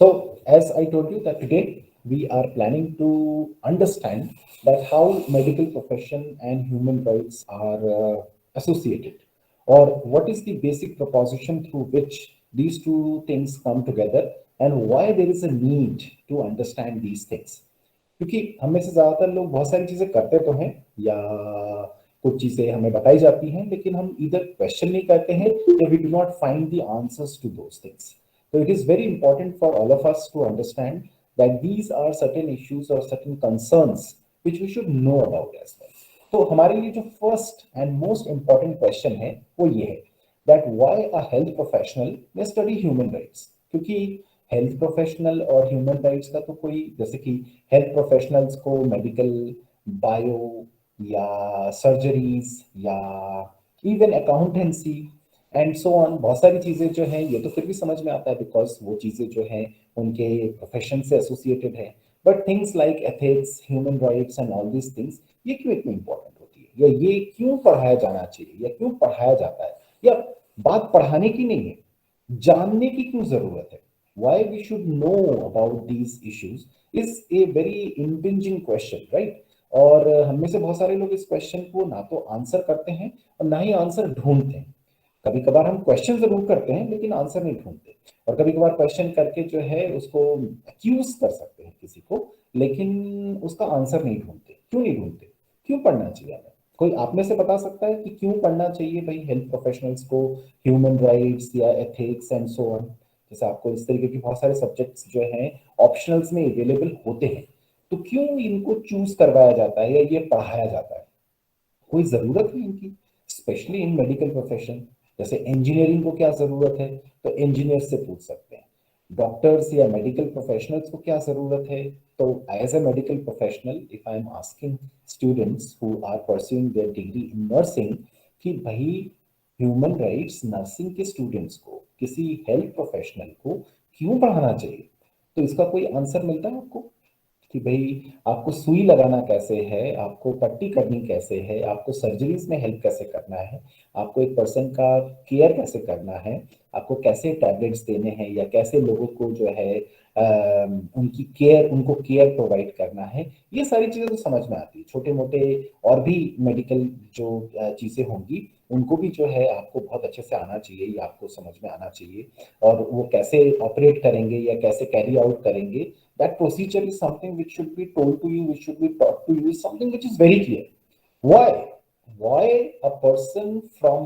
So, as I told you that today we are planning to understand that how medical profession and human rights are associated, or what is the basic proposition through which these two things come together, and why there is a need to understand these things. क्योंकि हम में से ज्यादातर लोग बहुत सारी चीजें करते तो हैं, या कुछ चीजें हमें बताई जाती हैं, लेकिन हम इधर क्वेश्चन नहीं करते हैं, या we do not find the answers to those things. So it is very important for all of us to understand that these are certain issues or certain concerns which we should know about as well. तो हमारे लिए जो first and most important question है वो ये है that why a health professional may study human rights. क्योंकि health professional और ह्यूमन राइट्स का तो कोई, जैसे कि हेल्थ प्रोफेशनल्स को मेडिकल, बायो, या सर्जरीज, या even accountancy and so on, बहुत सारी चीजें जो हैं ये तो फिर भी समझ में आता है बिकॉज वो चीजें जो हैं उनके प्रोफेशन से एसोसिएटेड है. But things like ethics, human rights and all these things, ये क्यों इतनी इंपॉर्टेंट होती है, या ये क्यों पढ़ाया जाना चाहिए, या क्यों पढ़ाया जाता है, या बात पढ़ाने की नहीं है, जानने की क्यों जरूरत है. Why we should know about these issues is a very impinging question, right? और हम में से बहुत सारे लोग इस क्वेश्चन को ना तो आंसर करते हैं और ना ही आंसर ढूंढते हैं. कभी कभार हम क्वेश्चन जरूर करते हैं लेकिन आंसर नहीं ढूंढते, और कभी कभार क्वेश्चन करके जो है उसको एक्यूज कर सकते हैं किसी को, लेकिन उसका आंसर नहीं ढूंढते. क्यों नहीं ढूंढते, क्यों पढ़ना चाहिए हमें? कोई आप में से बता सकता है कि क्यों पढ़ना चाहिए भाई हेल्थ प्रोफेशनल्स को ह्यूमन राइट्स या एथिक्स एंड सो ऑन. जैसे आपको इस तरीके की बहुत सारे सब्जेक्ट्स जो हैं ऑप्शनल्स में अवेलेबल होते हैं, तो क्यों इनको चूज करवाया जाता है या ये पढ़ाया जाता है? कोई जरूरत है इनकी, स्पेशली इन मेडिकल प्रोफेशन. जैसे इंजीनियरिंग को क्या जरूरत है, तो इंजीनियर से पूछ सकते हैं. डॉक्टर्स या मेडिकल प्रोफेशनल्स को क्या जरूरत है, तो as a medical professional if I am asking students who are pursuing their degree in nursing कि भाई ह्यूमन राइट्स नर्सिंग के स्टूडेंट्स को किसी हेल्थ प्रोफेशनल को क्यों पढ़ाना चाहिए, तो इसका कोई आंसर मिलता है आपको? कि भाई आपको सुई लगाना कैसे है, आपको पट्टी करनी कैसे है, आपको सर्जरीज में हेल्प कैसे करना है, आपको एक पर्सन का केयर कैसे करना है, आपको कैसे टैबलेट्स देने हैं, या कैसे लोगों को जो है उनकी केयर, उनको केयर प्रोवाइड करना है, ये सारी चीजें तो समझ में आती है. छोटे मोटे और भी मेडिकल जो चीजें होंगी उनको भी जो है आपको बहुत अच्छे से आना चाहिए, या आपको समझ में आना चाहिए, और वो कैसे ऑपरेट करेंगे या कैसे कैरी आउट करेंगे. That procedure is something which should be told to you, which should be taught to you, is something which is very clear. Why? Why a person from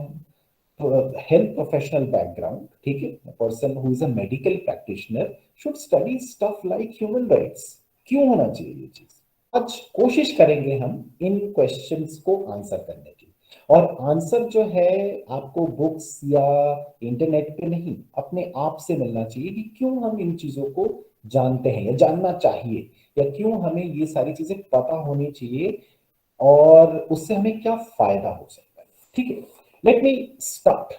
health professional background, ठीक है, a person who is a medical practitioner should study stuff like human rights? क्यों होना चाहिए ये चीज? आज कोशिश करेंगे हम इन क्वेश्चंस को आंसर करने की. और आंसर जो है आपको बुक्स या इंटरनेट पे नहीं, अपने आप से मिलना चाहिए कि क्यों हम इन चीजों को जानते हैं या जानना चाहिए, या क्यों हमें ये सारी चीजें पता होनी चाहिए, और उससे हमें क्या फायदा हो सकता है. ठीक है, लेट मी स्टार्ट.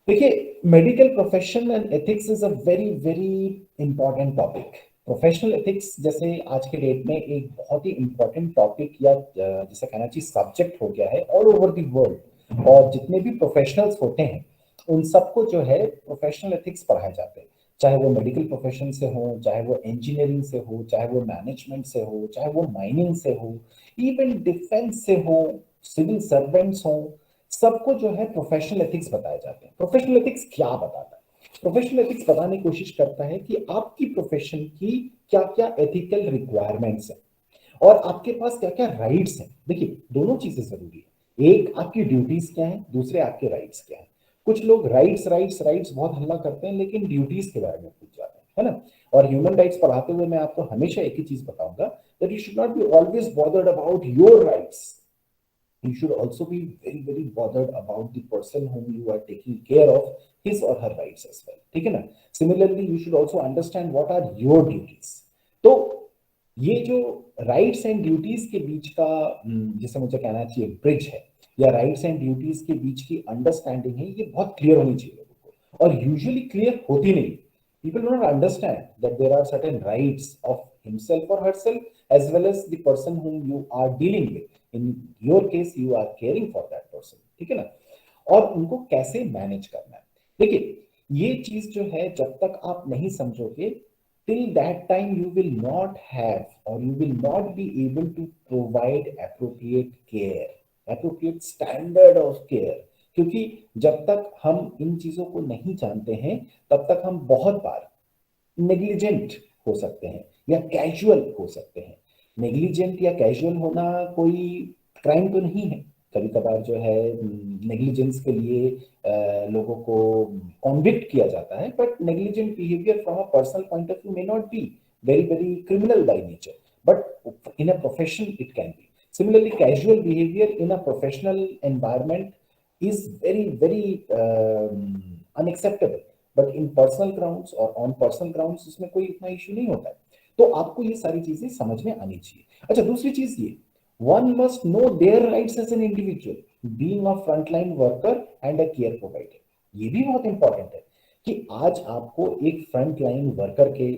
देखिए, medical profession and ethics is a very very important topic. Professional ethics जैसे आज के डेट में एक बहुत ही इंपॉर्टेंट टॉपिक, या जिसे कहना चाहिए सब्जेक्ट हो गया है ऑल ओवर द वर्ल्ड. और जितने भी प्रोफेशनल्स होते हैं उन सबको जो है प्रोफेशनल एथिक्स पढ़ाए जाते हैं, चाहे वो मेडिकल प्रोफेशन से हो, चाहे वो इंजीनियरिंग से हो, चाहे वो मैनेजमेंट से हो, चाहे वो माइनिंग से हो, इवन डिफेंस से हो, सिविल सर्वेंट्स हो, सबको जो है प्रोफेशनल एथिक्स बताए जाते हैं. प्रोफेशनल एथिक्स क्या बताता है? प्रोफेशनल एथिक्स बताने की कोशिश करता है कि आपकी प्रोफेशन की क्या क्या एथिकल रिक्वायरमेंट्स हैं, और आपके पास क्या क्या राइट्स हैं. देखिए, दोनों चीजें जरूरी है. एक आपकी ड्यूटीज क्या है, दूसरे आपके राइट्स क्या है. कुछ लोग राइट्स राइट्स राइट्स बहुत हल्ला करते हैं लेकिन ड्यूटीज के बारे में पूछ जाते हैं, है ना. और ह्यूमन राइट्स पढ़ाते हुए मैं आपको हमेशा एक ही चीज बताऊंगा, that you should not be always bothered about your rights. You should also be very very bothered about the person whom you are taking care of, his or her rights as well. ठीक है ना. Similarly you should also understand what are your duties. तो ये जो rights and duties के बीच का जिसे मुझे कहना चाहिए ब्रिज है, या राइट्स एंड ड्यूटीज के बीच की अंडरस्टैंडिंग है, ये बहुत क्लियर होनी चाहिए लोगों को, और यूजुअली क्लियर होती नहीं. People do not understand that there are certain rights of himself or herself as well as the person whom you are dealing with. In your case you are caring for that person. ठीक है ना. और उनको कैसे manage करना है. देखिए, ये चीज जो है जब तक आप नहीं समझोगे, till that time you will not have or you will not be able to provide appropriate care, appropriate standard of care। क्योंकि जब तक हम इन चीजों को नहीं जानते हैं तब तक हम बहुत बार नेग्लिजेंट हो सकते हैं या कैजुअल हो सकते हैं। नेग्लिजेंट या कैजुअल होना कोई क्राइम तो नहीं है। कभी कभार जो है नेग्लिजेंस के लिए लोगों को कॉन्विक्ट किया जाता है, but negligent behaviour from a personal point of view may not be very very criminal by nature, but in a profession it can B. Similarly, casual behavior in a professional environment is very, very unacceptable. But in personal grounds और on personal grounds इसमें कोई इतना issue नहीं होता है। तो आपको ये सारी चीजें समझ में आनी चाहिए। अच्छा, दूसरी चीज ये, one must know their rights as an individual, being a frontline worker and a care provider. ये भी बहुत इंपॉर्टेंट है कि आज आपको एक फ्रंटलाइन वर्कर के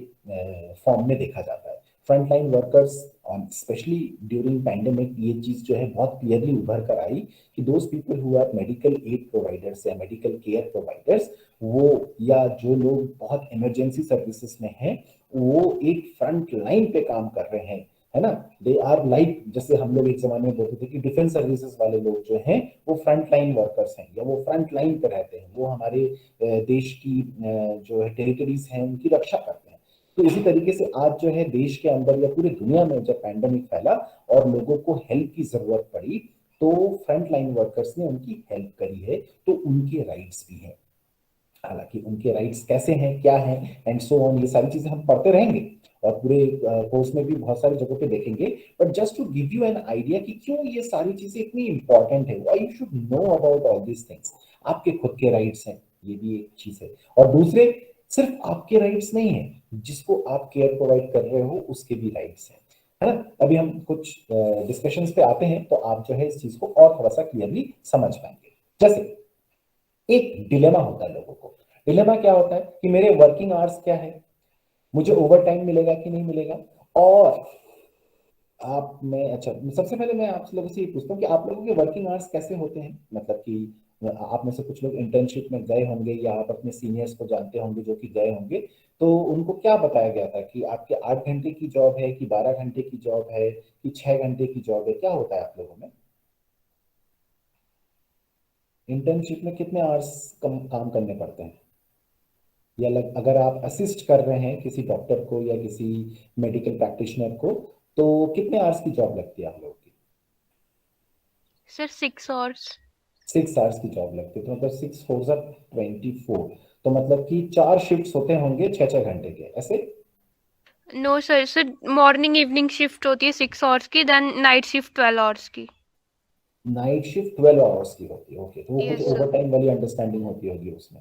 फॉर्म में देखा जाता है। Frontline workers specially during pandemic ये चीज जो है बहुत क्लियरली उभर कर आई कि those people who are medical aid providers या मेडिकल केयर प्रोवाइडर्स, वो या जो लोग बहुत इमरजेंसी सर्विसेज में हैं, वो एक फ्रंट लाइन पे काम कर रहे हैं, है ना। दे आर लाइक, जैसे हम लोग एक जमाने में बोलते थे कि डिफेंस सर्विसेज वाले लोग जो हैं वो फ्रंट लाइन वर्कर्स हैं या वो फ्रंट लाइन पे रहते हैं, वो हमारे देश की जो है टेरिटरीज हैं उनकी रक्षा करते हैं। तो इसी तरीके से आज जो है देश के अंदर या पूरी दुनिया में जब पैंडेमिक फैला और लोगों को हेल्प की जरूरत पड़ी, तो फ्रंट लाइन वर्कर्स ने उनकी हेल्प करी है, तो उनके राइट्स भी हैं। हालांकि उनके राइट्स कैसे हैं, क्या हैं, एंड सो ऑन, ये सारी चीजें हम पढ़ते रहेंगे और पूरे कोर्स में भी बहुत सारी जगहों पे देखेंगे। But just to give you an idea कि क्यों ये सारी चीजें इतनी इंपॉर्टेंट है, why you should know about all this things. आपके खुद के राइट्स हैं, ये भी एक चीज है। और दूसरे, सिर्फ आपके राइट्स नहीं है, जिसको आप केयर प्रोवाइड कर रहे हो उसके भी राइट्स हैं, है ना। अभी हम कुछ डिस्कशंस पे आते हैं तो आप जो है इस चीज को और थोड़ा सा क्लियरली समझ पाएंगे। जैसे एक डिलेमा होता है लोगों को। डिलेमा क्या होता है कि मेरे वर्किंग आवर्स क्या है, मुझे ओवर टाइम मिलेगा कि नहीं मिलेगा। और आप मैं अच्छा, सबसे पहले मैं आप लोगों से ये पूछता हूँ कि आप लोगों के वर्किंग आवर्स कैसे होते हैं। मतलब कि आप में से कुछ लोग इंटर्नशिप में गए होंगे या आप अपने सीनियर्स को जानते होंगे जो कि गए होंगे, तो उनको क्या बताया गया था कि आपके 8 घंटे की जॉब है कि 12 घंटे की जॉब है कि 6 घंटे की जॉब है, क्या होता है आप लोगों में। इंटर्नशिप में कितने आवर्स काम करने पड़ते हैं, या अगर आप असिस्ट कर रहे हैं किसी डॉक्टर को या किसी मेडिकल प्रैक्टिशनर को, तो कितने आवर्स की जॉब लगती है आप लोगों की। Sir 6 hours. 6 आवर्स की जॉब लगती है, तो मतलब 6 4 24, तो मतलब कि 4 शिफ्ट होते होंगे 6 6 घंटे के, ऐसे। No sir, sir morning evening shift होती है 6 आवर्स की, देन नाइट शिफ्ट 12 आवर्स की। नाइट शिफ्ट 12 आवर्स की होती है, ओके, तो वो कुछ यस सर। ओवर टाइम वाली अंडरस्टैंडिंग होती होगी उसमें।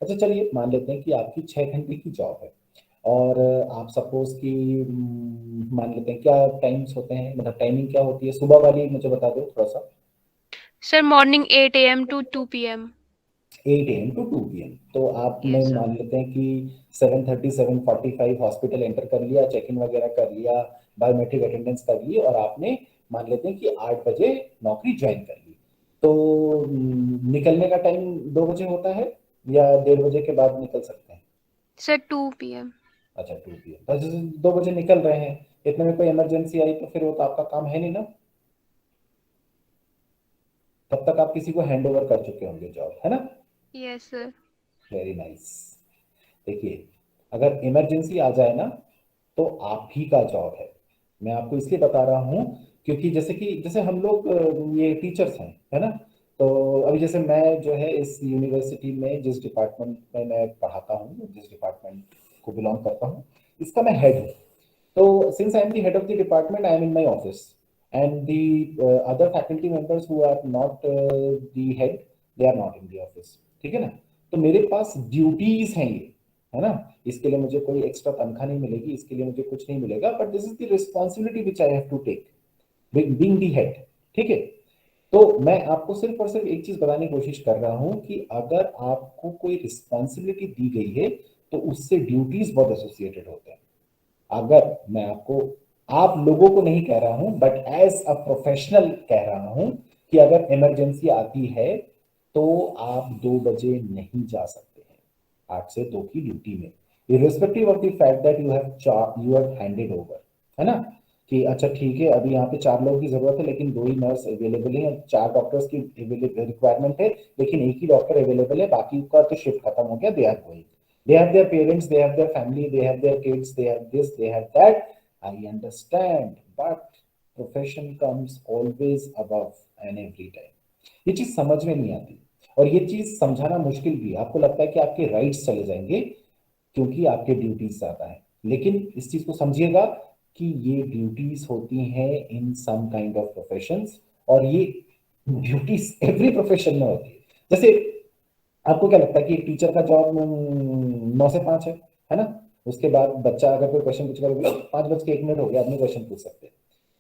अच्छा, चलिए मान लेते हैं कि आपकी 6 घंटे की जॉब है और आप सपोज कि मान लेते हैं क्या टाइम्स होते हैं, मतलब टाइमिंग क्या होती है, सुबह वाली मुझे बता दो थोड़ा सा। Sir morning 8 AM to 2 PM। 8 AM to 2 PM, तो आपने यस सर। मान लेते हैं कि 7:30 7:45 हॉस्पिटल एंटर कर लिया, चेक इन वगैरह कर लिया, बायोमेट्रिक अटेंडेंस कर ली और आपने मान लेते हैं कि 8 बजे नौकरी ज्वाइन कर ली। तो निकलने का टाइम 2 बजे होता है या 1:30 बजे के बाद निकल सकते हैं। Sir 2 PM। अच्छा, 2 PM, तो जैसे 2 बजे निकल रहे हैं, इतने में कोई इमरजेंसी आई तो फिर वो तो आपका काम है नहीं ना, तब तक आप किसी को हैंड ओवर कर चुके होंगे जॉब, है ना। Yes sir. Very nice. देखिए, अगर इमरजेंसी आ जाए ना तो आप ही का जॉब है। मैं आपको इसलिए बता रहा हूँ क्योंकि जैसे हम लोग ये टीचर्स हैं, है ना। तो अभी जैसे मैं जो है इस यूनिवर्सिटी में जिस डिपार्टमेंट में मैं पढ़ाता हूँ, जिस डिपार्टमेंट को बिलोंग करता हूँ, इसका मैं हेड हूँ। So since I am the head of the department, I am in my office, and the other faculty members who are not the head, they are not in the office. ठीक है ना। तो मेरे पास duties हैं ये, है ना। इसके लिए मुझे कोई एक्स्ट्रा तनख्वाह नहीं मिलेगी, इसके लिए मुझे कुछ नहीं मिलेगा, but this is the responsibility which I have to take being the head. ठीक है। तो मैं आपको सिर्फ और सिर्फ एक चीज बताने की कोशिश कर रहा हूं कि अगर आपको कोई रिस्पॉन्सिबिलिटी दी गई है तो उससे ड्यूटीज बहुत एसोसिएटेड होते हैं। अगर मैं आपको, आप लोगों को नहीं कह रहा हूं बट एज अ प्रोफेशनल कह रहा हूं कि अगर इमरजेंसी आती है तो आप 2 बजे नहीं जा सकते हैं। 8 से 2 की ड्यूटी में, irrespective of the fact that you have handed over, है ना, कि अच्छा ठीक है अभी यहाँ पे 4 लोगों की जरूरत है लेकिन 2 ही नर्स अवेलेबल है, 4 डॉक्टर्स की रिक्वायरमेंट है लेकिन एक ही डॉक्टर अवेलेबल है, बाकी का तो शिफ्ट खत्म हो गया, they are going, they have their parents, they have their family, they have their kids, they have this, they have that. I understand, but profession comes always above and every time. ये चीज समझ में नहीं आती और ये चीज समझाना मुश्किल भी है। आपको लगता है कि आपके राइट्स चले जाएंगे क्योंकि आपके ड्यूटीज ज्यादा है, लेकिन इस चीज को समझिएगा कि ये ड्यूटीज होती हैं इन सम काइंड ऑफ प्रोफेशंस, और ये ड्यूटीज एवरी प्रोफेशन में होती है। जैसे आपको क्या लगता है कि एक टीचर का जॉब 9 से 5 है ना, उसके बाद बच्चा अगर कोई क्वेश्चन पूछेगा तो 5 बज के 1 मिनट हो गया, आप नहीं क्वेश्चन पूछ सकते,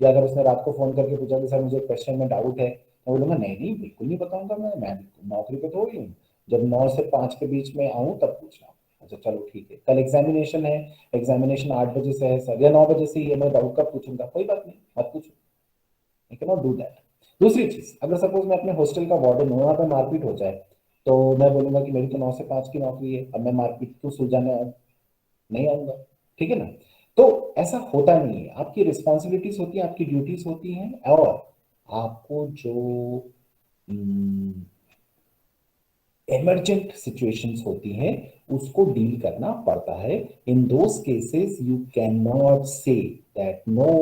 या अगर उसने रात को फोन करके पूछा कि सर मुझे क्वेश्चन में डाउट है, मैं बोलूंगा नहीं नहीं बिल्कुल नहीं बताऊंगा, मैं नौकरी पे तो ही हूँ, जब 9 से 5 के बीच में आऊँ तब पूछना। अच्छा चलो ठीक है, कल एग्जामिनेशन है, एग्जामिनेशन 8 बजे से है सर, या 9 बजे से ही है, मैं डाउट कब पूछूंगा, कोई बात नहीं मत पूछो, I can not do that. दूसरी चीज, अगर सपोज मैं अपने हॉस्टल का वार्डन हूँ, वहां पे मारपीट हो जाए, तो मैं बोलूंगा कि मेरी तो 9 से 5 की नौकरी है, अब मैं मारपीट क्यों सुलझाने आऊं, नहीं आऊंगा, ठीक है ना। तो ऐसा होता नहीं है, आपकी रिस्पॉन्सिबिलिटीज होती है, आपकी ड्यूटीज होती हैं, और आपको जो इमरजेंट सिचुएशंस होती हैं उसको डील करना पड़ता है। In those cases you can not say that no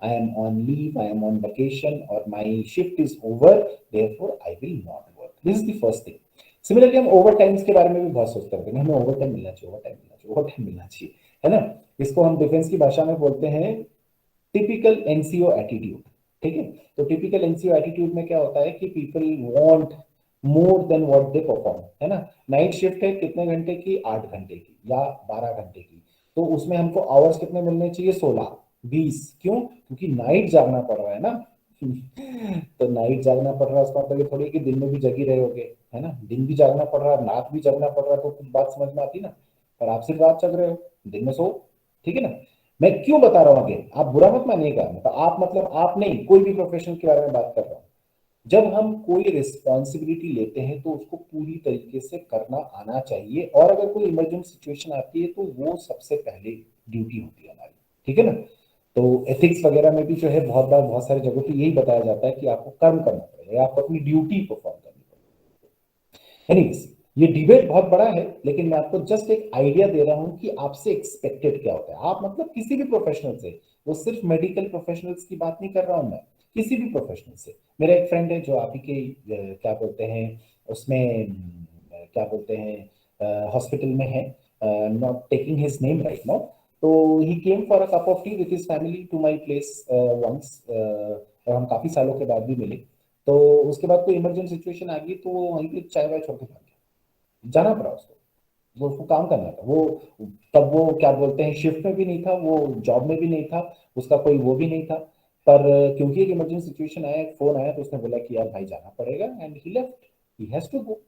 I am on leave, I am on vacation और my shift is over, therefore I will not work. This is the first thing. Similarly हम over times के बारे में भी बहुत सोचते हैं, हमें ओवर टाइम मिलना चाहिए, ओवर टाइम मिलना चाहिए, ओवर टाइम मिलना चाहिए, है ना। इसको हम डिफेंस की भाषा में बोलते हैं टिपिकल एनसीओ एटीट्यूड, ठीक है। तो टिपिकल एनसीओ एटीट्यूड में क्या होता है कि people want more than what they perform, है ना। नाइट शिफ्ट है कितने घंटे की, 8 घंटे की या 12 घंटे की, तो उसमें हमको आवर्स कितने मिलने चाहिए, 16 20, क्यों, क्योंकि नाइट जागना पड़ रहा है ना। तो नाइट जागना पड़ रहा है उसका मतलब ये थोड़ी कि दिन में भी जगी रहे होगे, है ना, दिन भी जागना पड़ रहा है, रात भी जगना पड़ रहा है, तो कुछ बात समझ में आती ना। पर आप सिर्फ रात जग रहे हो, दिन में सो, ठीक है ना। मैं क्यों बता रहा हूं आगे, आप बुरा मत मानिएगा, मतलब आप नहीं, कोई भी प्रोफेशन के बारे में बात कर रहा हूं। जब हम कोई रिस्पॉन्सिबिलिटी लेते हैं तो उसको पूरी तरीके से करना आना चाहिए, और अगर कोई इमरजेंट सिचुएशन आती है तो वो सबसे पहले ड्यूटी होती है हमारी, ठीक है ना। तो एथिक्स वगैरह में भी जो है बहुत बार बहुत सारी जगहों पे यही बताया जाता है कि आपको कर्म करना पड़ेगा, आपको अपनी ड्यूटी परफॉर्म करनी पड़ेगी। एनीवेज, ये डिबेट बहुत बड़ा है, लेकिन मैं आपको जस्ट एक आइडिया दे रहा हूं कि आपसे एक्सपेक्टेड क्या होता है। आप मतलब किसी भी प्रोफेशनल से, वो सिर्फ मेडिकल प्रोफेशनल्स की बात नहीं कर रहा हूं मैं, किसी भी प्रोफेशनल से। मेरा एक फ्रेंड है जो आप ही के क्या बोलते हैं उसमें क्या बोलते हैं हॉस्पिटल में है, not taking his name right now. तो he came for a cup of tea with his family to my place once, और हम काफी सालों के बाद भी मिले। तो उसके बाद कोई इमरजेंट सिचुएशन आ गई तो वो वहीं पे चाय वाय छोड़ के भाग गया, जाना पड़ा उसको, वो उसको काम करना था वो, तब वो क्या बोलते हैं शिफ्ट में भी नहीं था, वो जॉब में भी नहीं था, उसका कोई वो भी नहीं था। पर क्योंकि एक इमरजेंसी सिचुएशन आया, एक फोन आया, तो उसने बोला कि यार भाई जाना पड़ेगा, and he left, he has to go,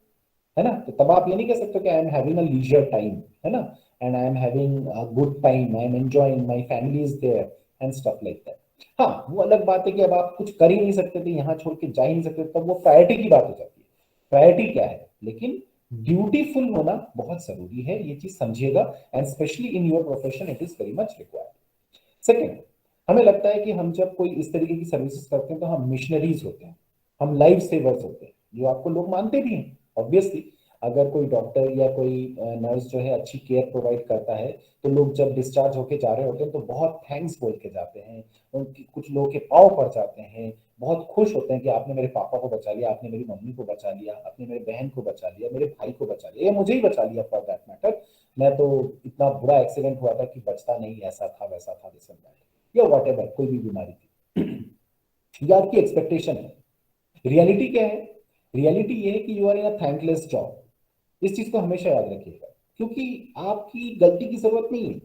है ना। तो तब आप ये नहीं कह सकते कि I am having a leisure time, है ना, and I am having a good time, I am enjoying, my family is there and stuff like that. हाँ, वो अलग बात है कि अब आप कुछ कर ही नहीं सकते थे, यहाँ छोड़ के जा ही नहीं सकते, तब वो प्रायोरिटी की बात हो जाती है, प्रायोरिटी क्या है, लेकिन ड्यूटीफुल होना बहुत जरूरी है, ये चीज समझिएगा, and specially in your profession it is very much required. Second, हमें लगता है कि हम जब कोई इस तरीके की सर्विसेज करते हैं तो हम मिशनरीज होते हैं, हम लाइफ सेवर्स होते हैं, जो आपको लोग मानते भी हैं ऑब्वियसली। अगर कोई डॉक्टर या कोई नर्स जो है अच्छी केयर प्रोवाइड करता है, तो लोग जब डिस्चार्ज होके जा रहे होते हैं तो बहुत थैंक्स बोल के जाते हैं, उनकी कुछ लोगों के पाँव पड़ जाते हैं, बहुत खुश होते हैं कि आपने मेरे पापा को बचा लिया, आपने मेरी मम्मी को बचा लिया, आपने मेरे बहन को बचा लिया, मेरे भाई को बचा लिया, या मुझे ही बचा लिया फॉर दैट मैटर, मैं तो इतना बुरा एक्सीडेंट हुआ था कि बचता नहीं, ऐसा था वैसा था, दिस एंड दैट, या वॉट एवर कोई भी बीमारी थी। ये आपकी एक्सपेक्टेशन है। रियलिटी क्या है, रियलिटी ये है कि you are in a thankless job. इस चीज को हमेशा याद रखिएगा, क्योंकि आपकी गलती की जरूरत नहीं है।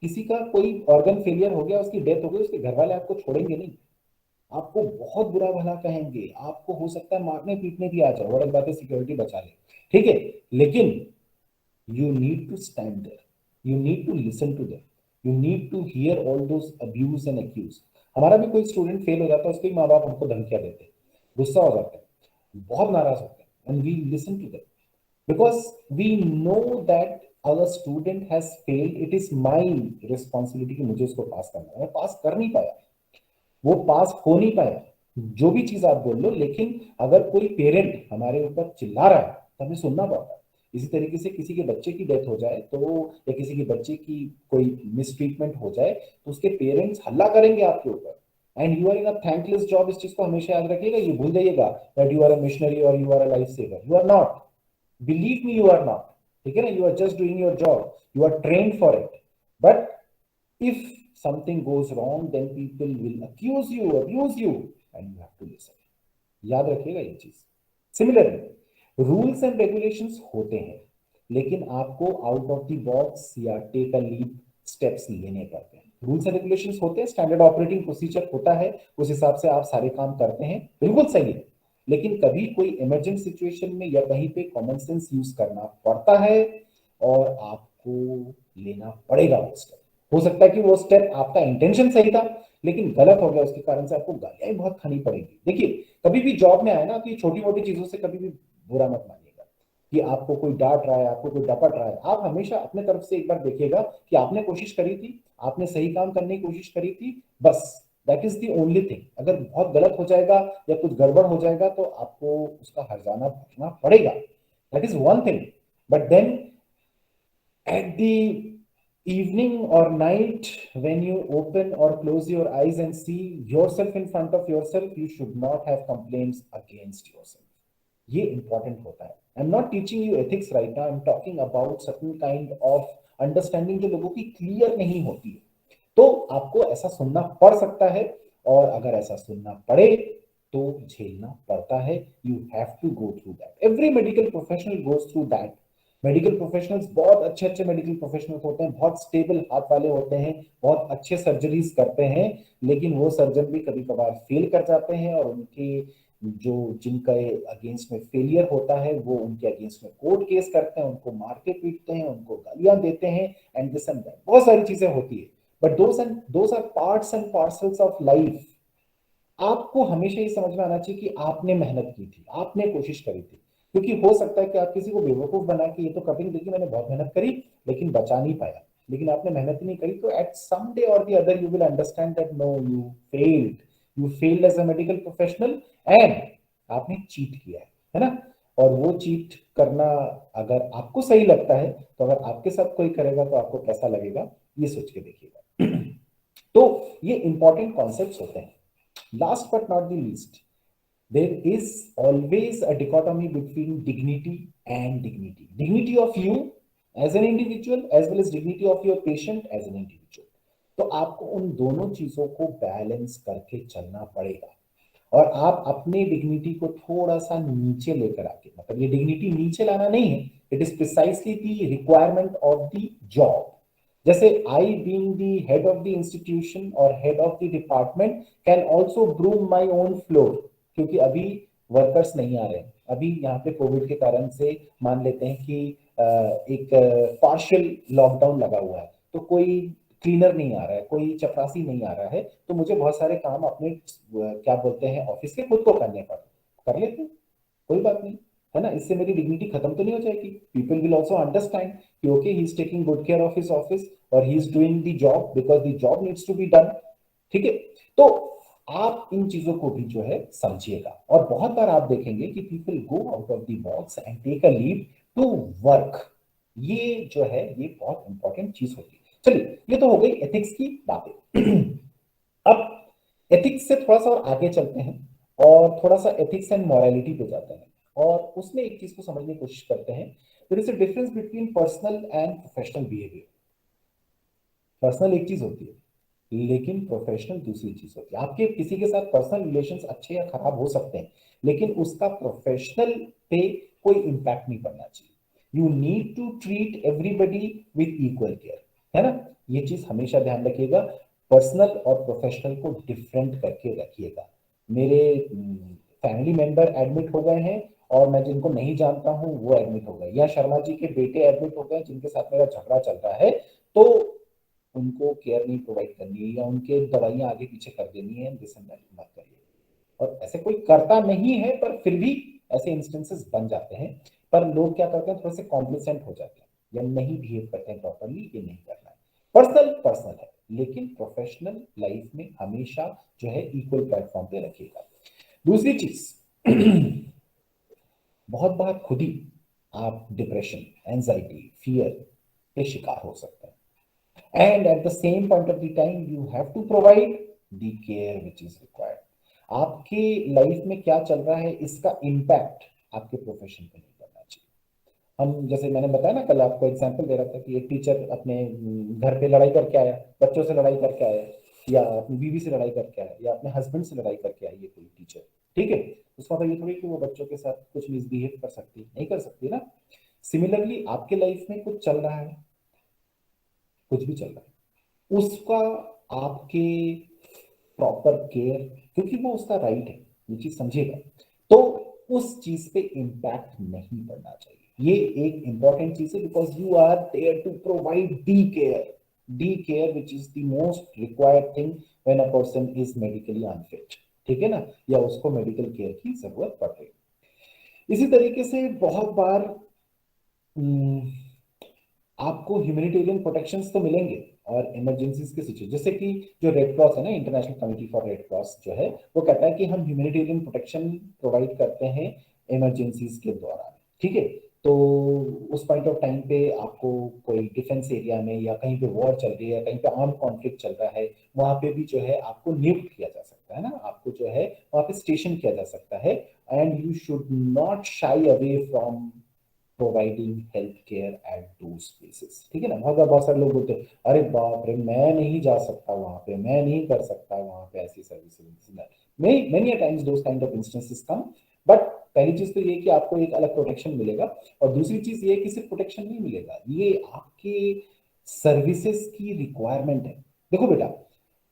किसी का कोई ऑर्गन फेलियर हो गया, उसकी डेथ हो गई, उसके घर वाले आपको छोड़ेंगे नहीं, आपको बहुत बुरा भला कहेंगे, आपको हो सकता है मारने पीटने भी आ जाए, और एक बात है सिक्योरिटी बचा ले, ठीक है, लेकिन you need to stand there, you need to listen to them, you need to hear all those abuse and accuse। हमारा भी कोई स्टूडेंट फेल हो जाता है, उसके माँ बाप हमको धमकियां देते हैं, गुस्सा हो जाता है, बहुत नाराज होते हैं, and we listen to them, because we know that our student has failed, it is my responsibility कि मुझे उसको पास करना है। मैं पास कर नहीं पाया, वो पास हो नहीं पाया, जो भी चीज आप बोल लो, लेकिन अगर कोई पेरेंट हमारे ऊपर चिल्ला रहा है तो हमें सुनना पड़ता है। इसी तरीके से किसी के बच्चे की डेथ हो जाए तो, या किसी के बच्चे की कोई मिसट्रीटमेंट हो जाए तो उसके पेरेंट्स हल्ला करेंगे आपके ऊपर, and you are in a thankless job. इस चीज को हमेशा याद रखिएगा, ये भूल जाइएगा that you are a missionary और you are a life saver. You are not, believe me, you are not. ठीक है ना, you are just doing your job, you are trained for it, but if something goes wrong, then people will accuse you, abuse you, and you have to listen. याद रखिएगा ये चीज। Similarly rules and regulations होते हैं, लेकिन आपको out of the box या take a leap steps लेने पड़ते हैं। रूल्स एंड रेगुलेशंस होते हैं, स्टैंडर्ड ऑपरेटिंग प्रोसीजर होता है, उस हिसाब से आप सारे काम करते हैं, बिल्कुल सही है। लेकिन कभी कोई इमरजेंट सिचुएशन में या कहीं पे कॉमन सेंस यूज करना पड़ता है और आपको लेना पड़ेगा वो स्टेप। हो सकता है कि वो स्टेप आपका इंटेंशन सही था लेकिन गलत हो गया, उसके कारण से आपको गालियां ही बहुत खानी पड़ेगी। देखिए, कभी भी जॉब में आए ना, तो ये छोटी मोटी चीजों से कभी भी बुरा मत मानिएगा कि आपको कोई डांट रहा है, आपको कोई डपट रहा है। आप हमेशा अपने तरफ से एक बार देखिएगा कि आपने कोशिश करी थी, आपने सही काम करने की कोशिश करी थी, बस that is the only thing. अगर बहुत गलत हो जाएगा या कुछ गड़बड़ हो जाएगा तो आपको उसका हर्जाना भरना पड़ेगा, that is one thing. But then at the evening or night, when you open or close your eyes and see yourself in front of yourself, you should not have complaints against yourself. ये important होता है। I'm not teaching you ethics right now. I'm talking about certain kind of understanding जो लोगों की clear नहीं होती है, तो आपको ऐसा सुनना पड़ सकता है, और अगर ऐसा सुनना पड़े तो झेलना पड़ता है। You have to go through that. Every medical professional goes through that. Medical professionals बहुत अच्छे अच्छे मेडिकल प्रोफेशनल्स होते हैं, बहुत स्टेबल हाथ वाले होते हैं, बहुत अच्छे सर्जरीज करते हैं, लेकिन वो सर्जन भी कभी कभार फेल कर जाते हैं, और उनके जो जिनका अगेंस्ट में फेलियर होता है वो उनके अगेंस्ट में कोर्ट केस करते हैं, उनको मारते पीटते हैं, उनको गालियां देते हैं, एंड दिस एंड दैट, बहुत सारी चीजें होती है। But those are parts and parcels of life. आपको हमेशा ये समझ में आना चाहिए कि आपने मेहनत की थी, आपने कोशिश करी थी। क्योंकि हो सकता है कि आप किसी को बेवकूफ बना के ये तो कभी नहीं, देखिए मैंने बहुत मेहनत करी लेकिन बचा नहीं पाया, लेकिन आपने मेहनत ही नहीं करी, तो at some day or the other you will understand that no, you failed as a medical professional, and आपने चीट किया है ना। और वो चीट करना अगर आपको सही लगता है, तो अगर आपके साथ कोई करेगा तो आपको कैसा लगेगा, ये सोच के देखिएगा। तो ये इंपॉर्टेंट कॉन्सेप्ट्स होते हैं। Last but not the least, there is always a dichotomy between dignity and dignity. Dignity of you as an individual as well as dignity of your patient as an individual. तो आपको उन दोनों चीजों को balance करके चलना पड़ेगा, और आप अपने डिग्निटी को थोड़ा सा नीचे लेकर आके, मतलब ये डिग्निटी नीचे लाना नहीं है, it is precisely the requirement of the job. जैसे I being the head of the institution और head of the department can also broom my own floor, क्योंकि अभी वर्कर्स नहीं आ रहे हैं, अभी यहाँ पे कोविड के कारण से मान लेते हैं कि एक पार्शियल लॉकडाउन लगा हुआ है, तो कोई क्लीनर नहीं आ रहा है, कोई चपरासी नहीं आ रहा है, तो मुझे बहुत सारे काम अपने क्या बोलते हैं ऑफिस के खुद को करने पड़े, कर लेते, कोई बात नहीं, है ना। इससे मेरी डिग्निटी खत्म तो नहीं हो जाएगी। पीपल विल आल्सो अंडरस्टैंड कि okay, he is taking good care of his office और he is doing the job because the job needs to be done. ठीक है, तो आप इन चीजों को भी जो है समझिएगा। और बहुत बार आप देखेंगे कि people go out of the box and take a leave to work. ये जो है ये बहुत इंपॉर्टेंट चीज होती है। चलिए, ये तो हो गई एथिक्स की बातें। अब एथिक्स से थोड़ा सा और आगे चलते हैं और थोड़ा सा एथिक्स एंड मॉरलिटी पे जाते हैं, और उसमें एक चीज को समझने की कोशिश करते हैं। There is a difference between personal and professional behaviour. Personal एक चीज होती है लेकिन प्रोफेशनल दूसरी चीज होती है। आपके किसी के साथ पर्सनल रिलेशंस अच्छे या खराब हो सकते हैं, लेकिन उसका प्रोफेशनल पे कोई इंपैक्ट नहीं पड़ना चाहिए। You need to treat everybody with equal care, है ना। ये चीज हमेशा ध्यान रखिएगा, पर्सनल और प्रोफेशनल को डिफरेंट करके रखिएगा। मेरे फैमिली मेंबर एडमिट हो गए हैं और मैं जिनको नहीं जानता हूं वो एडमिट हो गए, या शर्मा जी के बेटे एडमिट हो गए जिनके साथ मेरा झगड़ा चल रहा है, तो उनको केयर नहीं प्रोवाइड करनी है या उनके दवाइयां आगे पीछे कर देनी है, दिस एंड दैट मत करिए। और ऐसे कोई करता नहीं है पर फिर भी ऐसे इंस्टेंसेस बन जाते हैं। पर लोग क्या करते हैं, थोड़े से कॉम्प्लिसेंट हो जाते हैं या नहीं बिहेव करते हैं प्रॉपरली, ये नहीं करना है। पर्सनल पर्सनल है, लेकिन प्रोफेशनल लाइफ में हमेशा जो है इक्वल प्लेटफॉर्म पे रखिएगा। दूसरी चीज बहुत बार खुद ही आप डिप्रेशन, एंजाइटी, फियर के शिकार हो सकते हैं, and at the same point of the time you have to provide the care which is required. आपके लाइफ में क्या चल रहा है इसका इम्पैक्ट आपके प्रोफेशन पे नहीं करना चाहिए। हम जैसे मैंने बताया ना, कल आपको एग्जांपल दे रहा था कि एक टीचर अपने घर पे लड़ाई करके आया, बच्चों से लड़ाई करके आया, या अपनी बीवी से लड़ाई करके आया, या अपने हस्बैंड से लड़ाई करके आई है कोई टीचर, ठीक है, उसका मतलब ये थोड़ी कि वो बच्चों के साथ कुछ मिसबिहेव कर सकती, नहीं कर सकती ना। सिमिलरली आपके लाइफ में कुछ चल रहा है, कुछ भी चल रहा है, उसका आपके प्रॉपर केयर, क्योंकि वो उसका राइट है, ये चीज समझिएगा, तो उस चीज पे इम्पैक्ट नहीं पड़ना चाहिए। ये एक इंपॉर्टेंट चीज है, because you are there to provide the care which is the most required thing when a person is medically unfit, ठीक है ना, या उसको मेडिकल केयर की जरूरत पड़ रही है। इसी तरीके से बहुत बार आपको ह्यूमैनिटेरियन प्रोटेक्शंस तो मिलेंगे, और इमरजेंसीज के सिचुएशन, जैसे कि जो रेड क्रॉस है ना, international committee for red cross जो है, वो कहता है कि हम ह्यूमैनिटेरियन प्रोटेक्शन प्रोवाइड करते हैं इमरजेंसीज के दौरान, ठीक है। तो उस पॉइंट ऑफ टाइम पे आपको कोई डिफेंस एरिया में या कहीं पे वॉर चल रही है, कहीं पे आर्म कॉन्फ्लिक्ट चल रहा है, वहां पे भी जो है आपको नियुक्त किया जा सकता है ना, आपको जो है वहां पे स्टेशन किया जा सकता है, and you should not shy away from providing health care at those places, ठीक है ना। बहुत सारे लोग बोलते हैं अरे बाप रे, मैं नहीं जा सकता वहां पे, मैं नहीं कर सकता वहां पे ऐसी services, many a times those kind of instances come. But पहली चीज तो ये कि आपको एक अलग प्रोटेक्शन मिलेगा, और दूसरी चीज ये कि सिर्फ प्रोटेक्शन नहीं मिलेगा, ये आपके सर्विसेज की रिक्वायरमेंट है। देखो बेटा,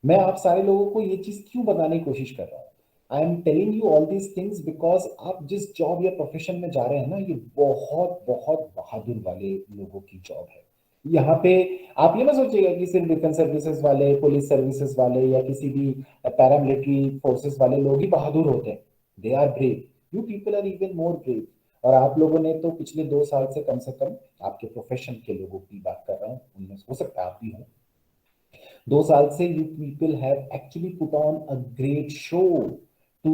मैं आप सारे लोगों को ये चीज क्यों बताने की कोशिश कर रहा हूँ, I am telling you all these things because आप जिस जॉब या प्रोफेशन में जा रहे हैं ना, ये बहुत बहुत बहादुर वाले लोगों की जॉब है। यहाँ पे आप ये ना सोचिएगा कि सिर्फ डिफेंस सर्विसेज वाले, पुलिस सर्विसेज वाले, या किसी भी पैरामिलिट्री फोर्सेस वाले लोग ही बहादुर होते हैं। They are brave, you people are even more brave. और आप लोगों ने तो पिछले 2 साल से कम आपके प्रोफेशन के लोगों की बात कर रहा हूँ, उनमें हो सकता है आप भी हो, 2 साल से you people have actually put on a great show to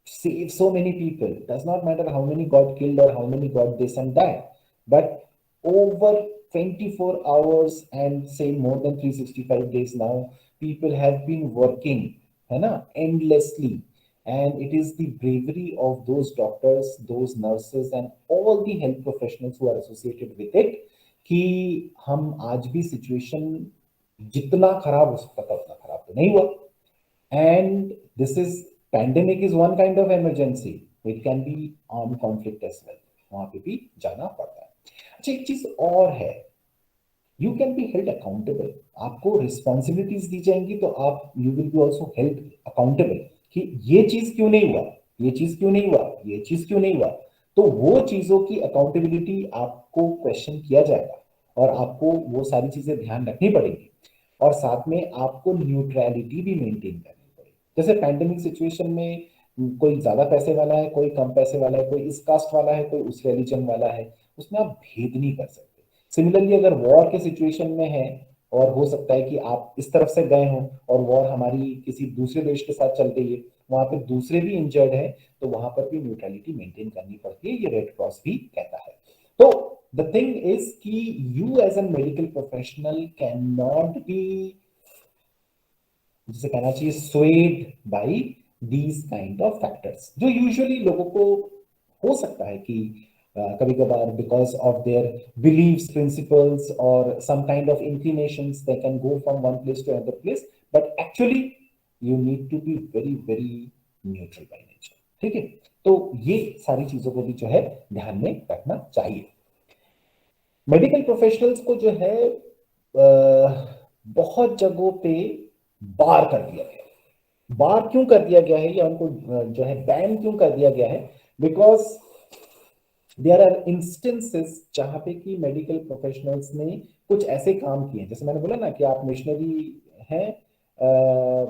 save so many people. Does not matter how many got killed or how many got this and that, but over 24 hours and say more than 365 days now, people have been working, है ना, endlessly, and it is the bravery of those doctors, those nurses, and all the health professionals who are associated with it कि हम आज भी situation जितना खराब हो सकता था उतना खराब तो नहीं हुआ। And this is pandemic is one kind of emergency, it can be arm conflict as well, वहां पे भी जाना पड़ता है। अच्छा, एक चीज और है, you can be held accountable, आपको रिस्पॉन्सिबिलिटीज दी जाएंगी तो आप you will be also held accountable कि ये चीज क्यों नहीं हुआ, ये चीज क्यों नहीं हुआ, ये चीज क्यों नहीं हुआ। तो वो चीजों की अकाउंटेबिलिटी आपको क्वेश्चन किया जाएगा, और आपको वो सारी चीजें ध्यान रखनी पड़ेगी, और साथ में आपको न्यूट्रलिटी भी मेंटेन करनी पड़ेगी। जैसे पैंडेमिक सिचुएशन में कोई ज्यादा पैसे वाला है, कोई कम पैसे वाला है, कोई इस कास्ट वाला है, कोई उस रिलीजन वाला है, उसमें आप भेद नहीं कर सकते। सिमिलरली अगर वॉर के सिचुएशन में है, और हो सकता है कि आप इस तरफ से गए हो और वॉर हमारी किसी दूसरे देश के साथ चल रही है, वहां पे दूसरे भी इंजर्ड है, तो वहां पर भी न्यूट्रलिटी मेंटेन करनी पड़ती है, ये रेड क्रॉस भी कहता है। तो द थिंग इज कि you as an medical professional can not be, जिसे कहना चाहिए, swayed by these kind of factors, जो यूजुअली लोगों को हो सकता है कि कभी कभार because of their beliefs, principles और some kind of inclinations they can go from one place to another place, but actually you need to be very very neutral by nature, ठीक है। तो ये सारी चीजों को भी जो है ध्यान में रखना चाहिए। मेडिकल प्रोफेशनल्स को जो है बहुत जगहों पे बार कर दिया गया है। बार क्यों कर दिया गया है, या उनको जो है बैन क्यों कर दिया गया है, बिकॉज देयर आर इंस्टेंसेस जहां पे कि मेडिकल प्रोफेशनल्स ने कुछ ऐसे काम किए, जैसे मैंने बोला ना कि आप मिशनरी हैं,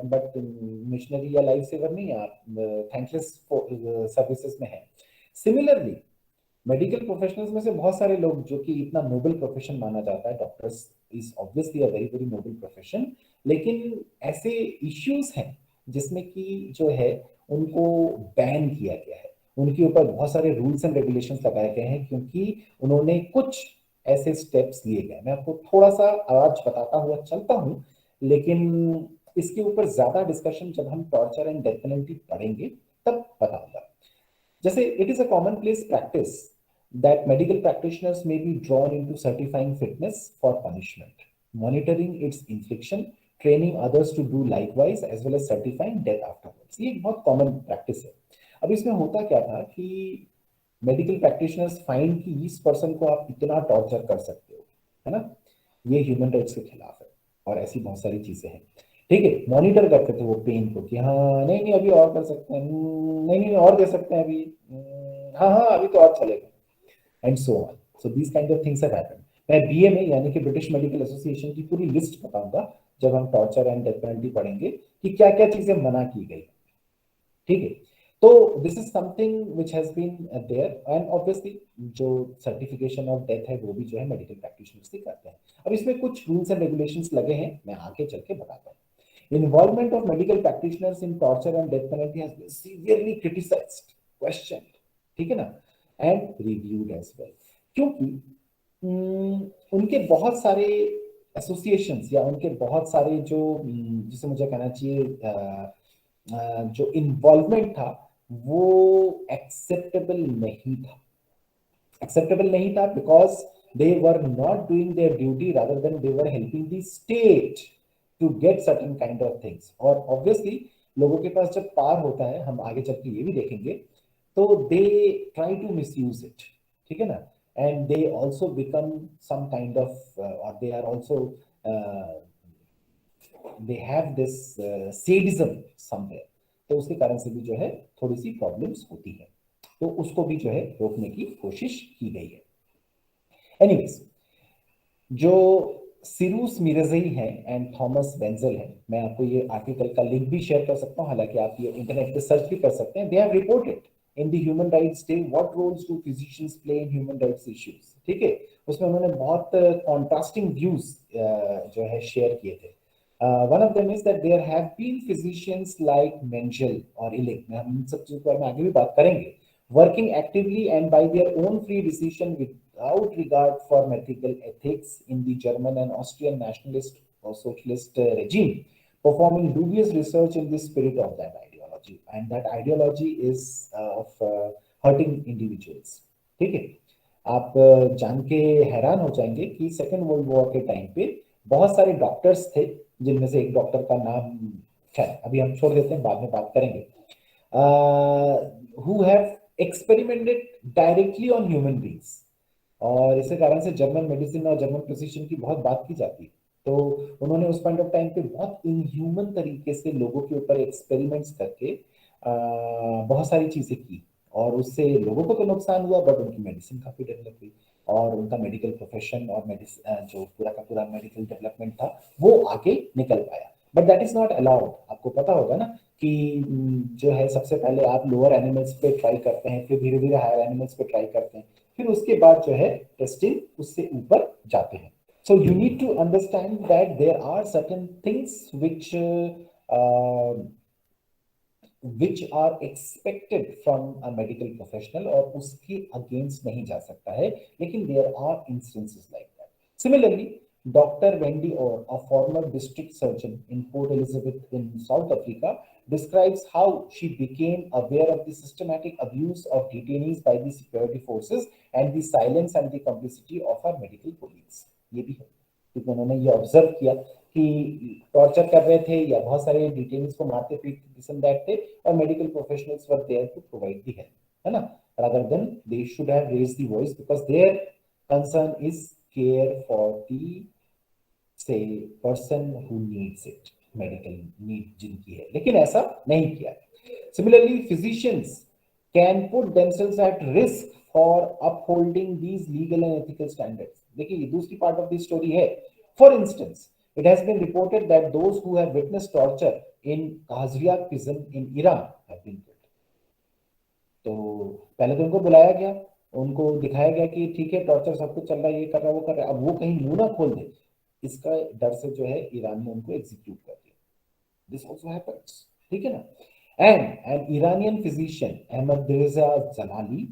बट मिशनरी या लाइफ सेवर नहीं, आप थैंकलेस सर्विसेज में हैं। सिमिलरली मेडिकल प्रोफेशनल्स में से बहुत सारे लोग जो कि इतना नोबल प्रोफेशन माना जाता है, doctors is obviously a very very noble profession, लेकिन ऐसे इश्यूज हैं जिसमें कि जो है उनको बैन किया गया है, उनके ऊपर बहुत सारे रूल्स एंड रेगुलेशंस लगाए गए हैं क्योंकि उन्होंने कुछ ऐसे स्टेप्स लिए गए। मैं आपको थोड़ा सा आज बताता हुआ चलता हूँ, लेकिन इसके ऊपर ज्यादा डिस्कशन जब हम टॉर्चर एंड डेथ पेनल्टी पढ़ेंगे तब बताऊंगा। जैसे it is a commonplace practice that medical practitioners may be drawn into certifying fitness for punishment, monitoring its infliction, training others to do likewise, as well as certifying death afterwards। ये एक बहुत common practice है। अब इसमें होता क्या था कि मेडिकल प्रैक्टिशनर्स फाइंड कि इस पर्सन को आप इतना टॉर्चर कर सकते हो, है ना, ये ह्यूमन राइट्स के खिलाफ है, और ऐसी बहुत सारी चीजें हैं। ठीक है, मॉनिटर करते थे वो पेन को कि हाँ नहीं नहीं अभी और कर सकते हैं, नहीं नहीं और दे सकते हैं अभी, हाँ हाँ अभी तो और चलेगा, and so on. So these kind of things have happened. मैं बीए में यानी कि ब्रिटिश मेडिकल एसोसिएशन की पूरी लिस्ट बताऊंगा जब हम टॉर्चर एंड डेथ पेनल्टी पढ़ेंगे कि क्या क्या चीजें मना की गई। ठीक है, तो this is something which has been there, and obviously जो सर्टिफिकेशन ऑफ डेथ है वो भी जो है मेडिकल प्रैक्टिशनर्स ही करते हैं। अब इसमें कुछ रूल्स एंड रेगुलेशंस लगे हैं, मैं आगे चल के बताता हूँ। Involvement of medical practitioners in torture and death penalty has been severely criticized, questioned, ठीक है ना, and reviewed as well। क्योंकि उनके बहुत सारे एसोसिएशंस या उनके बहुत सारे जो जिसे मुझे कहना चाहिए जो इन्वॉल्वमेंट था वो एक्सेप्टेबल नहीं था। एक्सेप्टेबल नहीं था because they were not doing their duty, rather than they were helping the state to get certain kind of things। और obviously लोगों के पास जब पावर होता है, हम आगे चल के ये भी देखेंगे, तो they try to misuse it, ठीक है ना, and they also become some kind of or they are also uh, they have this sadism somewhere। तो उसके कारण से भी जो है थोड़ी सी प्रॉब्लम्स होती है, तो उसको भी जो है रोकने की कोशिश की गई है। एनीवेज, जो सिरूस मिरजई हैं एंड थॉमस वेंजल हैं, मैं आपको ये आर्टिकल का लिंक भी शेयर कर सकता हूं, हालांकि आप ये इंटरनेट पे सर्च भी कर सकते हैं। They have reported in the human rights day what roles do physicians play in human rights issues. ठीक है, उसमें उन्होंने बहुत कॉन्ट्रास्टिंग व्यूज जो है शेयर किए थे। One of them is that there have been physicians like Mengele और इलिक, हम इन सब चीजों के बारे में आगे भी बात करेंगे, working actively and by their own free decision without regard for medical ethics in the German and Austrian nationalist or socialist regime, performing dubious research in the spirit of that ideology, and that ideology is of hurting individuals। ठीक है, आप जान के हैरान हो जाएंगे कि second world war के टाइम पे बहुत सारे डॉक्टर्स थे, जिनमें से एक डॉक्टर का नाम खैर अभी हम छोड़ देते हैं, बाद में बात करेंगे, who have experimented directly on human beings। और इसी कारण से जर्मन मेडिसिन और जर्मन प्रिसिशन की बहुत बात की जाती है। तो उन्होंने उस पॉइंट ऑफ टाइम पे बहुत इनह्यूमन तरीके से लोगों के ऊपर एक्सपेरिमेंट्स करके बहुत सारी चीजें की, और उससे लोगों को तो नुकसान हुआ, बट उनकी मेडिसिन काफी डेवलप हुई, और उनका मेडिकल प्रोफेशन और जो पूरा का पूरा मेडिकल डेवलपमेंट था वो आगे निकल पाया। But that is not allowed. आपको पता होगा ना कि जो है सबसे पहले आप लोअर एनिमल्स पे ट्राई करते हैं, फिर धीरे धीरे हायर एनिमल्स पे ट्राई करते हैं, फिर उसके बाद जो है टेस्टिंग उससे ऊपर जाते हैं। So you need to understand that there are certain things which are expected from a medical professional, और उसके अगेंस्ट नहीं जा सकता है, लेकिन there are instances like that। Similarly, Dr. Wendy Orr, a former district surgeon in Port Elizabeth in South Africa, describes how she became aware of the systematic abuse of detainees by the security forces and the silence and the complicity of her medical colleagues। ये भी है क्योंकि उन्होंने ये observe किया कि torture कर रहे थे या बहुत सारे डिटेनीज को मारते पीटते दिस एंड दैट थे, और medical professionals were there to provide the help, है ना, rather than they should have raised the voice because their concern is care for the say person who needs it, medical need जिनकी है, लेकिन ऐसा नहीं किया। Similarly, physicians can put themselves at risk for upholding these legal and ethical standards। देखिए ये दूसरी part of the story है। For instance, it has been reported that those who have witnessed torture in Khazria prison in Iran have been killed। तो पहले तो उनको बुलाया गया, उनको दिखाया गया कि ठीक है टॉर्चर सब कुछ चल रहा है, ये कर रहा है वो कर रहा है, अब वो कहीं मुंह ना खोल दे, इसका डर से जो है ईरान ने उनको एग्जीक्यूट कर दिया। दिस ऑल्सो हैपेंस, ठीक है ना। And an Iranian physician Ahmad Reza Jalali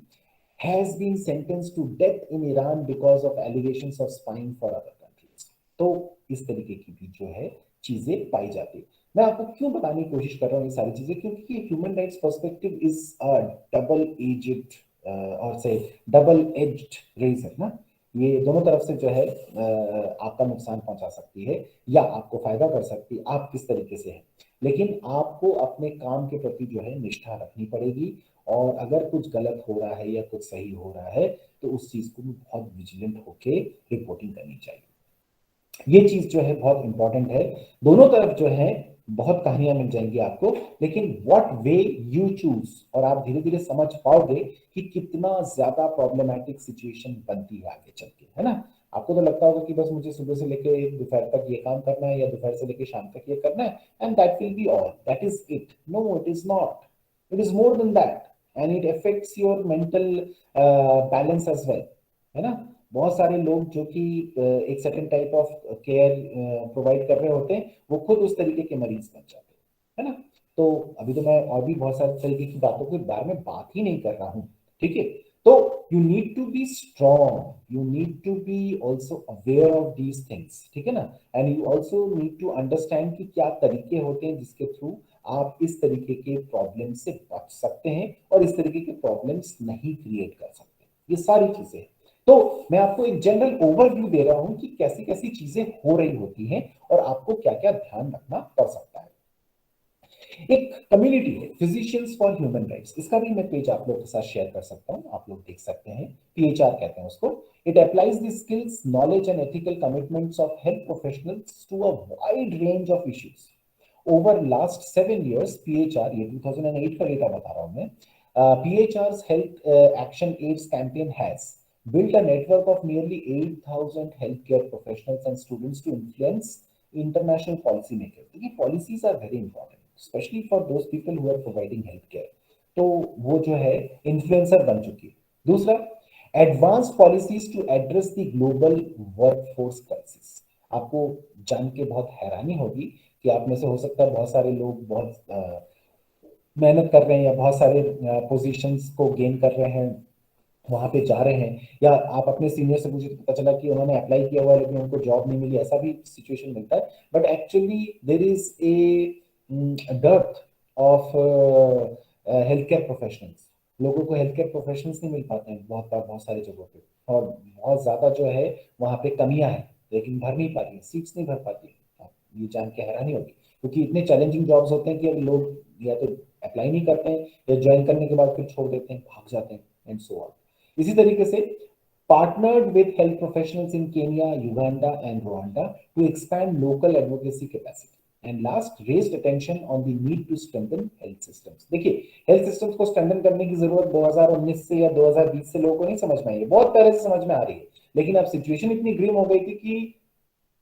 has been sentenced to death in Iran because of allegations of spying for other countries. तो इस तरीके की भी जो है चीजें पाई जाती है। मैं आपको क्यों बताने की कोशिश कर रहा हूँ ये सारी चीजें, क्योंकि human rights perspective is a double aged और से डबल एज्ड रेजर ना, ये दोनों तरफ से जो है आपका नुकसान पहुंचा सकती है या आपको फायदा कर सकती है, आप किस तरीके से है। लेकिन आपको अपने काम के प्रति जो है निष्ठा रखनी पड़ेगी, और अगर कुछ गलत हो रहा है या कुछ सही हो रहा है तो उस चीज को भी बहुत विजिलेंट होके रिपोर्टिंग करनी चाहिए। ये चीज जो है बहुत इंपॉर्टेंट है। दोनों तरफ जो है बहुत कहानियां मिल जाएंगी आपको, लेकिन व्हाट वे यू चूज, और आप धीरे धीरे समझ पाओगे कि कितना ज्यादा प्रॉब्लमैटिक सिचुएशन बनती है आगे चल के, है ना। आपको तो लगता होगा कि बस मुझे सुबह से लेके दोपहर तक ये काम करना है या दोपहर से लेके शाम तक ये करना है, and that will be all, that is it. No, it is not, it is more than that, and it affects your mental balance as well, है ना। बहुत सारे लोग जो कि एक certain type of care provide कर रहे होते हैं, वो खुद उस तरीके के मरीज बन जाते हैं, है ना। तो अभी तो मैं और भी बहुत सारे तरीके की बातों के बारे में बात ही नहीं कर रहा हूँ, ठीक है। तो you need to be strong, you need to be also aware of these things, ठीक है ना। And you also need to understand कि क्या तरीके होते हैं जिसके थ्रू आप इस तरीके के प्रॉब्लम से बच सकते हैं और इस तरीके के प्रॉब्लम्स नहीं क्रिएट कर सकते। ये सारी चीजें, तो मैं आपको एक जनरल ओवरव्यू दे रहा हूं कि कैसी कैसी चीजें हो रही होती हैं और आपको क्या क्या ध्यान रखना पड़ सकता है। एक कम्युनिटी है फिजिशियंस फॉर ह्यूमन राइट्स, इसका भी मैं पेज आप लोगों के साथ शेयर कर सकता हूं, आप लोग देख सकते हैं। पीएचआर कहते हैं उसको। It applies the skills, knowledge and ethical commitments of health professionals to a wide range of issues. Over last 7 years, PHR, ये 2008 का डेटा बता रहा हूं मैं, PHR's health action AIDS campaign has built a network of nearly 8,000 healthcare professionals and students to influence international policy makers. देखिए policies are very important, especially for those people who are providing healthcare. तो वो जो है influencer बन चुकी है। दूसरा, advance policies to address the global workforce crisis. आपको जान के बहुत हैरानी होगी कि आप में से हो सकता है बहुत सारे लोग बहुत मेहनत कर रहे हैं या बहुत सारे पोजीशंस को गेन कर रहे हैं, वहां पे जा रहे हैं, या आप अपने सीनियर से पूछे तो पता चला कि उन्होंने अप्लाई किया हुआ है लेकिन उनको जॉब नहीं मिली, ऐसा भी सिचुएशन मिलता है। But actually there is a depth of health care professionals. लोगों को हेल्थ केयर प्रोफेशनल्स नहीं मिल पाते हैं बहुत बार बहुत सारी जगहों पे, और बहुत ज्यादा जो है वहां पे कमियां हैं, लेकिन भर नहीं पाती है, सीट्स नहीं भर पाती है। आप ये जान के हैरानी होगी, क्योंकि इतने चैलेंजिंग जॉब्स होते हैं कि अब लोग या तो अप्लाई नहीं करते हैं या ज्वाइन करने के बाद फिर छोड़ देते हैं, भाग जाते हैं, एंड सो ऑन। इसी तरीके से partnered with health professionals in Kenya, Uganda, and Rwanda to expand local advocacy capacity. And last, raised attention on the need to strengthen health systems. देखिए, health systems को strengthen करने की जरूरत 2019 से या 2020 से लोगों को नहीं समझ में आई है, बहुत पहले से समझ में आ रही है, लेकिन अब सिचुएशन इतनी ग्रीम हो गई थी कि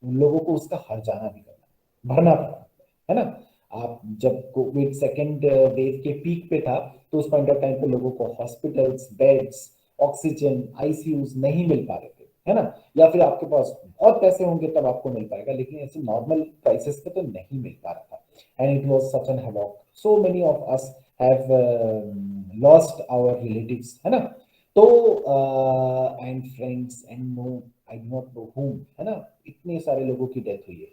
लोगों को उसका हर जाना भी करना, भरना पड़ा, है ना। आप जब कोविड सेकेंड वेव के पीक पे था, तो उस पॉइंट ऑफ टाइम पे लोगों को हॉस्पिटल्स, बेड्स, ऑक्सीजन, आईसीयूज नहीं मिल पा रहे थे, है ना। या फिर आपके पास बहुत पैसे होंगे तब आपको मिल पाएगा, लेकिन ऐसे नॉर्मल प्राइसेस पे तो नहीं मिल पा रहा था। And it was such an havoc, so many of us have lost our relatives, है ना। तो and friends and no, I do not know whom, है ना, इतने सारे लोगों की डेथ हुई है।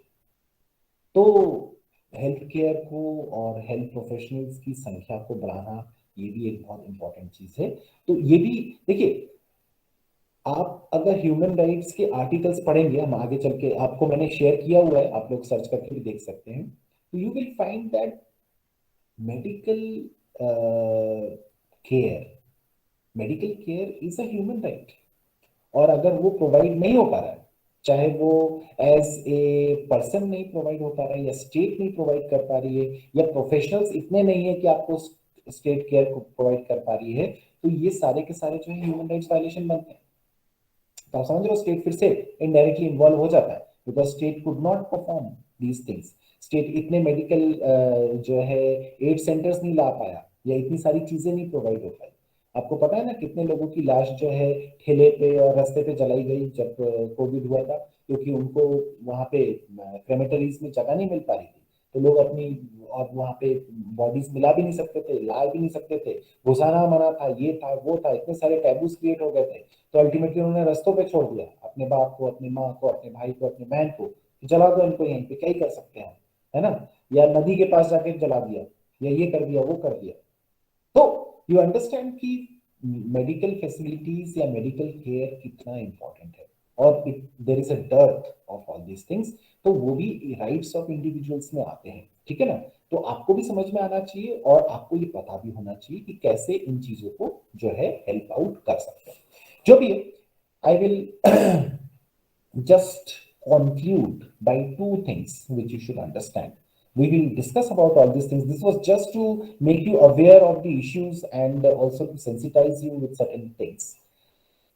तो हेल्थ केयर को और हेल्थ प्रोफेशनल्स की संख्या को बढ़ाना, ये भी एक बहुत इंपॉर्टेंट चीज है। तो ये भी देखिए, आप अगर ह्यूमन राइट्स के आर्टिकल्स पढ़ेंगे, हम आगे चल के आपको मैंने शेयर किया हुआ है, आप लोग सर्च करके भी देख सकते हैं, तो you will find that medical care, medical care is a human right. और अगर वो प्रोवाइड नहीं हो पा रहा है, चाहे वो एज ए पर्सन नहीं प्रोवाइड हो पा रहा है, या स्टेट नहीं प्रोवाइड कर पा रही है, या प्रोफेशनल्स इतने नहीं है कि आपको स्टेट केयर को प्रोवाइड कर पा रही है, तो ये सारे के सारे जो है ह्यूमन राइट्स वायलेशन बनते हैं। तो आप समझ रहे हो, स्टेट फिर से इनडायरेक्टली इन्वॉल्व हो जाता है, because state could not perform these things. State इतने मेडिकल जो है एड सेंटर्स नहीं ला पाया, या इतनी सारी चीजें नहीं प्रोवाइड हो पाई, आपको पता है ना कितने लोगों की लाश जो है ठेले पे और रास्ते पे जलाई गई जब कोविड हुआ था, क्योंकि उनको वहां पे क्रेमेटरीज में जगह नहीं मिल पा रही थी, तो लोग अपनी, और वहां पे बॉडीज मिला भी नहीं सकते थे, ला भी नहीं सकते थे, घुसाना मना था, ये था वो था, इतने सारे टैबूज क्रिएट हो गए थे। तो अल्टीमेटली उन्होंने रास्तों पे छोड़ दिया अपने बाप को, अपनी माँ को, अपने भाई को, अपनी बहन को, कि जला दो इनको यहीं पे, क्या ही कर सकते हैं, है ना, या नदी के पास जाके जला दिया, या ये कर दिया वो कर दिया। तो यू अंडरस्टैंड कि मेडिकल फैसिलिटीज या मेडिकल केयर कितना इंपॉर्टेंट है, और there is a dearth of all these things, तो वो भी राइट्स ऑफ इंडिविजुअल्स में आते हैं, ठीक है ना। तो आपको भी समझ में आना चाहिए और आपको ये पता भी होना चाहिए कि कैसे इन चीजों को जो है हेल्प आउट कर सकते हैं। जो भी है, I will just conclude by two things which you should understand. We will discuss about all these things. This was just to make you aware of the issues and also to sensitize you with certain things.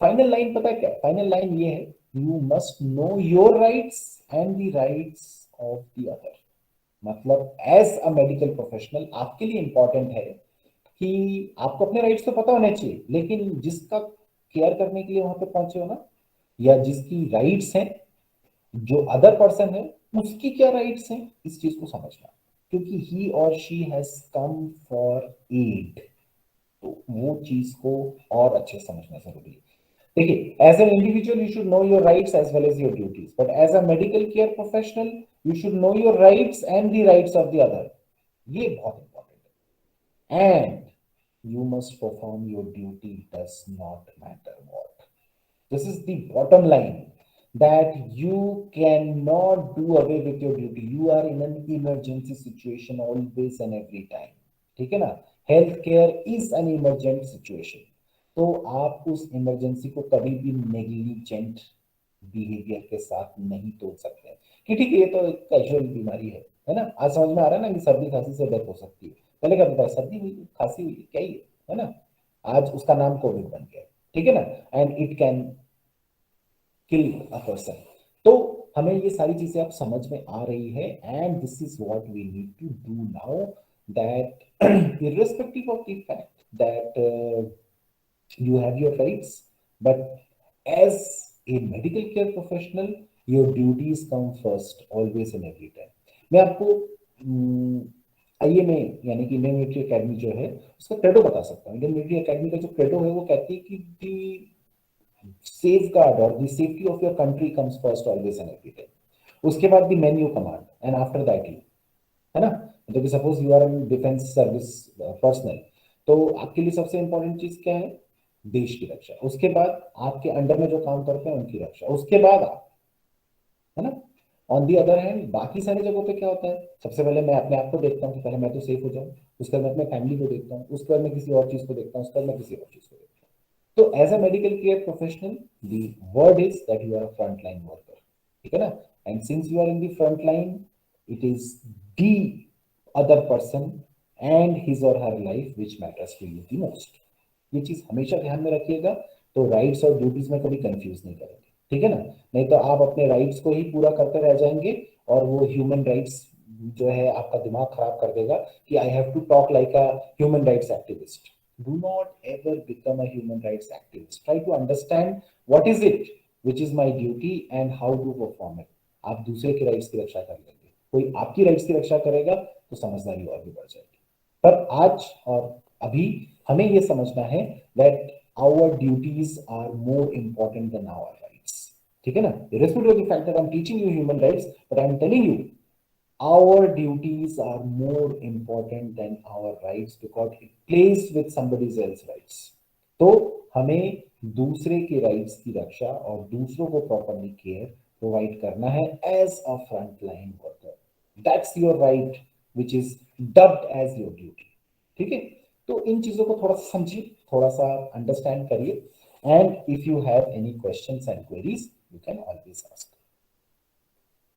Final line पता है क्या? Final line ये है, you must know your rights and the rights of the other. मतलब as a medical professional आपके लिए important है कि आपको अपने राइट्स तो पता होने चाहिए, लेकिन जिसका केयर करने के लिए वहां पे पहुंचे हो ना, या जिसकी राइट्स हैं, जो अदर पर्सन है उसकी क्या राइट्स हैं, इस चीज को समझना, क्योंकि ही और she has come for aid, तो वो चीज को और अच्छे से समझना जरूरी है। देखिए, as an individual you should know your rights as well as your duties, but as a medical care professional you should know your rights and the rights of the other. ये बहुत इंपॉर्टेंट है, and you must perform your duty, does not matter what. This is the bottom line, that you cannot do away with your duty. You are in an emergency situation always and every time. ठीक है ना, health care is an emergent situation, तो आप उस emergency को कभी भी negligent behaviour के साथ नहीं तोड़ सकते कि ठीक है ये तो एक कैजुअल बीमारी है ना। आज समझ में आ रहा है ना कि सर्दी खांसी से डेथ हो सकती है, पहले क्या पता सर्दी हुई खांसी हुई क्या ही है ना, आज उसका नाम कोविड बन गया, ठीक है ना, and it can kill a person. तो हमें ये सारी चीजें अब समझ में आ रही है, and this is what we need to do now, that irrespective of the fact that you have your rights, but as a medical care professional your duties come first always and every time. मैं आपको IMA यानी कि Indian military academy जो है उसका credo बता सकता हूँ। इंडियन मिलिट्री एकेडमी का जो क्रेडो है वो कहती है कि दी safeguard or the safety of your country comes first always and every time. उसके बाद the menu command and after that you, है ना। तो कि suppose you are in defence service personnel, तो आपके लिए सबसे इंपॉर्टेंट चीज क्या है? देश की रक्षा। उसके बाद आपके अंडर में जो काम करते हैं उनकी रक्षा, उसके बाद आप, है ना। ऑन दी अदर हैंड बाकी सारी जगहों पे क्या होता है, सबसे पहले मैं अपने आप को देखता हूँ कि पहले मैं तो सेफ हो जाऊँ, उसके बाद मैं अपने फैमिली को देखता हूँ, उसके बाद मैं किसी और चीज को देखता हूँ, उसके बाद मैं किसी और चीज को देखता हूँ। तो as a medical care professional the word is that you are a front line worker, ठीक है ना। And since you are in the front line, it is the other person and his or her life which matters to you the most. ये चीज हमेशा ध्यान में रखिएगा, तो राइट्स और ड्यूटीज में कभी कंफ्यूज नहीं करेंगे, ठीक है ना। नहीं तो आप अपने राइट्स को ही पूरा करते रह जाएंगे, और वो ह्यूमन राइट्स जो है आपका दिमाग खराब कर देगा कि I have to talk like a human rights activist. Do not ever become a human rights activist. Try to understand what is it which is my duty and how to perform it. आप दूसरे के rights की रक्षा कर लेंगे, कोई आपकी rights की रक्षा करेगा तो समझदारी और भी बढ़ जाएगी। पर आज और अभी हमें ये समझना है that our duties are more important than our rights, ठीक है ना। Irrespective of the fact that I'm teaching you human rights, but I'm telling you our duties are more important than our rights because it plays with somebody else's rights. तो हमें दूसरे के rights की रक्षा और दूसरों को प्रॉपरली केयर प्रोवाइड करना है as a front line worker. That's your right which is dubbed as your duty, ठीक है। तो इन चीजों को थोड़ा सा समझिए, थोड़ा सा अंडरस्टैंड करिए, and if you have any questions and queries you can always ask.